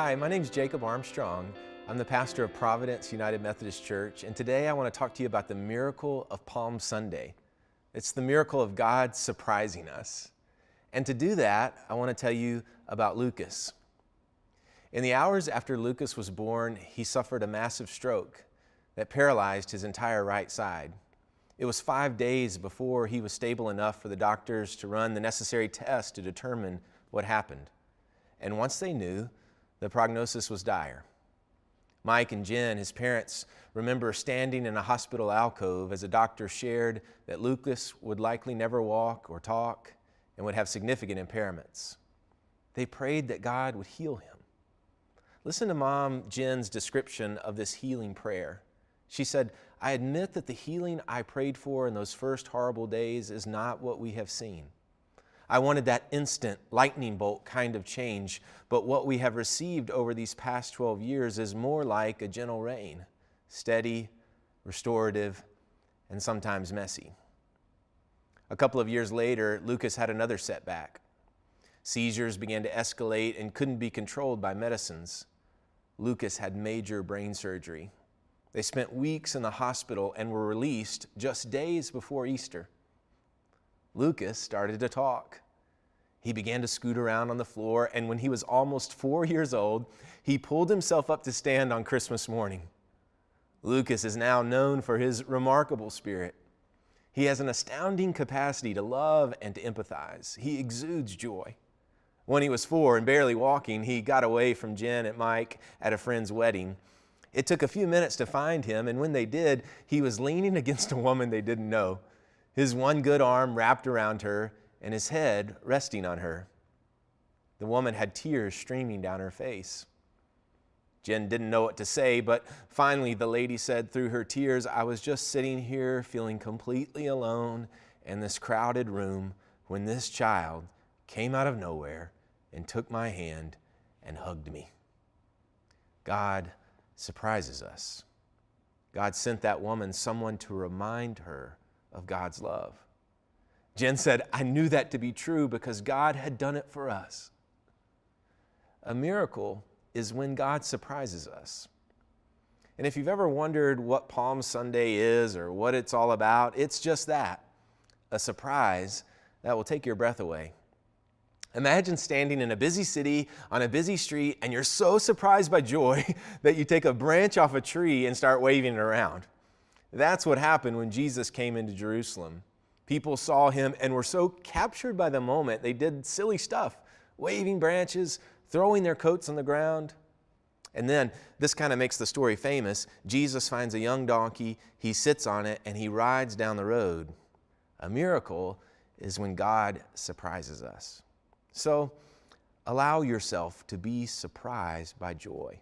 Hi, my name's Jacob Armstrong. I'm the pastor of Providence United Methodist Church, and today I want to talk to you about the miracle of Palm Sunday. It's the miracle of God surprising us. And to do that, I want to tell you about Lucas. In the hours after Lucas was born, he suffered a massive stroke that paralyzed his entire right side. It was 5 days before he was stable enough for the doctors to run the necessary tests to determine what happened. And once they knew, the prognosis was dire. Mike and Jen, his parents, remember standing in a hospital alcove as a doctor shared that Lucas would likely never walk or talk and would have significant impairments. They prayed that God would heal him. Listen to Mom Jen's description of this healing prayer. She said, "I admit that the healing I prayed for in those first horrible days is not what we have seen. I wanted that instant lightning bolt kind of change, but what we have received over these past 12 years is more like a gentle rain, steady, restorative, and sometimes messy." A couple of years later, Lucas had another setback. Seizures began to escalate and couldn't be controlled by medicines. Lucas had major brain surgery. They spent weeks in the hospital and were released just days before Easter. Lucas started to talk. He began to scoot around on the floor, and when he was almost 4 years old, he pulled himself up to stand on Christmas morning. Lucas is now known for his remarkable spirit. He has an astounding capacity to love and to empathize. He exudes joy. When he was 4 and barely walking, he got away from Jen and Mike at a friend's wedding. It took a few minutes to find him, and when they did, he was leaning against a woman they didn't know, his one good arm wrapped around her and his head resting on her. The woman had tears streaming down her face. Jen didn't know what to say, but finally the lady said through her tears, "I was just sitting here feeling completely alone in this crowded room when this child came out of nowhere and took my hand and hugged me." God surprises us. God sent that woman someone to remind her of God's love. Jen said, "I knew that to be true because God had done it for us." A miracle is when God surprises us. And if you've ever wondered what Palm Sunday is or what it's all about, it's just that, a surprise that will take your breath away. Imagine standing in a busy city on a busy street and you're so surprised by joy that you take a branch off a tree and start waving it around. That's what happened when Jesus came into Jerusalem. People saw him and were so captured by the moment, they did silly stuff, waving branches, throwing their coats on the ground. And then, this kind of makes the story famous, Jesus finds a young donkey, he sits on it, and he rides down the road. A miracle is when God surprises us. So, allow yourself to be surprised by joy.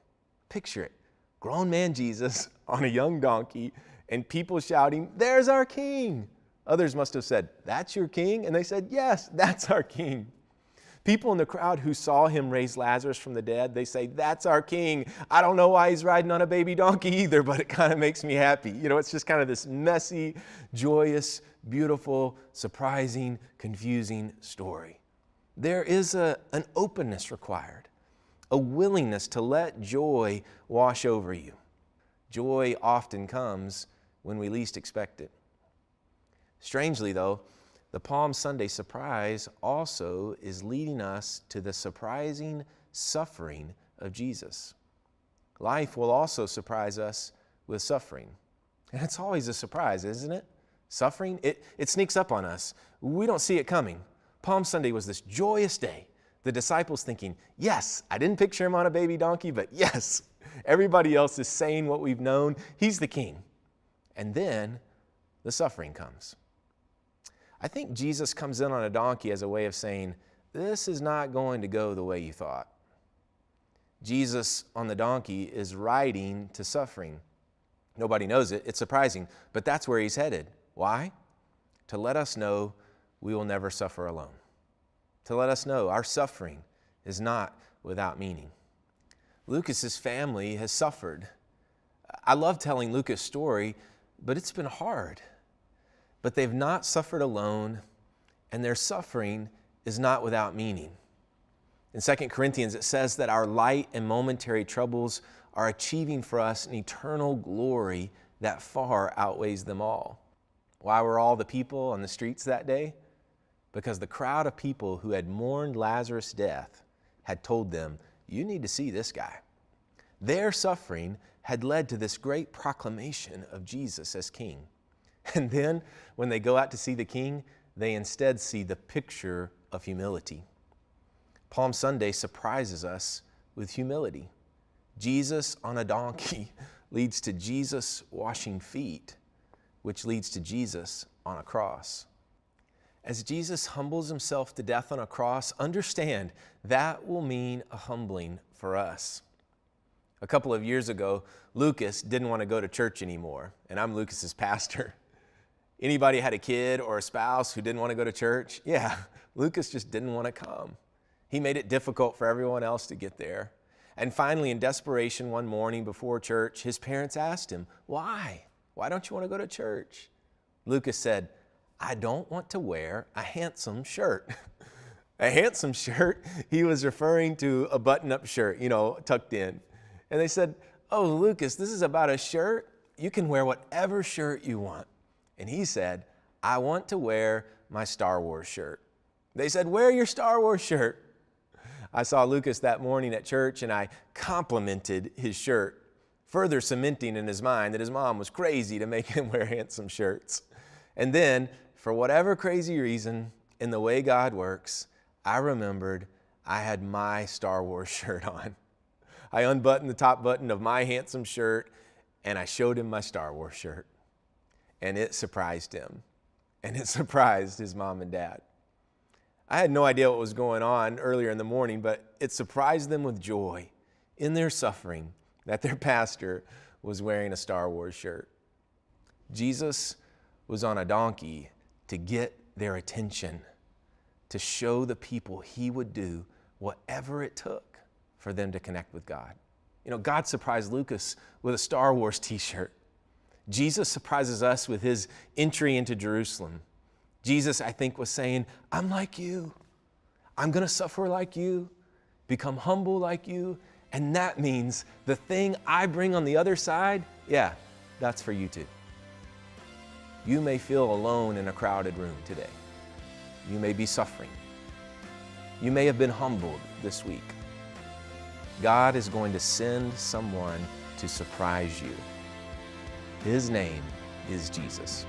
Picture it, grown man Jesus on a young donkey, and people shouting, "There's our king!" Others must have said, "That's your king?" And they said, "Yes, that's our king." People in the crowd who saw him raise Lazarus from the dead, they say, "That's our king. I don't know why he's riding on a baby donkey either, but it kind of makes me happy." You know, it's just kind of this messy, joyous, beautiful, surprising, confusing story. There is an openness required, a willingness to let joy wash over you. Joy often comes when we least expect it. Strangely, though, the Palm Sunday surprise also is leading us to the surprising suffering of Jesus. Life will also surprise us with suffering. And it's always a surprise, isn't it? Suffering, it sneaks up on us. We don't see it coming. Palm Sunday was this joyous day. The disciples thinking, "Yes, I didn't picture him on a baby donkey, but yes, everybody else is saying what we've known. He's the king." And then the suffering comes. I think Jesus comes in on a donkey as a way of saying, this is not going to go the way you thought. Jesus on the donkey is riding to suffering. Nobody knows it. It's surprising, but that's where he's headed. Why? To let us know we will never suffer alone. To let us know our suffering is not without meaning. Lucas's family has suffered. I love telling Lucas' story, but it's been hard. But they've not suffered alone, and their suffering is not without meaning. In 2 Corinthians, it says that our light and momentary troubles are achieving for us an eternal glory that far outweighs them all. Why were all the people on the streets that day? Because the crowd of people who had mourned Lazarus' death had told them, you need to see this guy. Their suffering had led to this great proclamation of Jesus as king. And then when they go out to see the king, they instead see the picture of humility. Palm Sunday surprises us with humility. Jesus on a donkey leads to Jesus washing feet, which leads to Jesus on a cross. As Jesus humbles himself to death on a cross, understand that will mean a humbling for us. A couple of years ago, Lucas didn't want to go to church anymore, and I'm Lucas's pastor. Anybody had a kid or a spouse who didn't want to go to church? Yeah, Lucas just didn't want to come. He made it difficult for everyone else to get there. And finally, in desperation, one morning before church, his parents asked him, why? Why don't you want to go to church? Lucas said, I don't want to wear a handsome shirt. A handsome shirt? He was referring to a button-up shirt, tucked in. And they said, oh, Lucas, this is about a shirt. You can wear whatever shirt you want. And he said, I want to wear my Star Wars shirt. They said, wear your Star Wars shirt. I saw Lucas that morning at church and I complimented his shirt, further cementing in his mind that his mom was crazy to make him wear handsome shirts. And then, for whatever crazy reason, in the way God works, I remembered I had my Star Wars shirt on. I unbuttoned the top button of my handsome shirt and I showed him my Star Wars shirt. And it surprised him. And it surprised his mom and dad. I had no idea what was going on earlier in the morning, but it surprised them with joy in their suffering that their pastor was wearing a Star Wars shirt. Jesus was on a donkey to get their attention, to show the people he would do whatever it took for them to connect with God. God surprised Lucas with a Star Wars t-shirt. Jesus surprises us with his entry into Jerusalem. Jesus, I think, was saying, I'm like you. I'm going to suffer like you, become humble like you, and that means the thing I bring on the other side, yeah, that's for you too. You may feel alone in a crowded room today. You may be suffering. You may have been humbled this week. God is going to send someone to surprise you. His name is Jesus.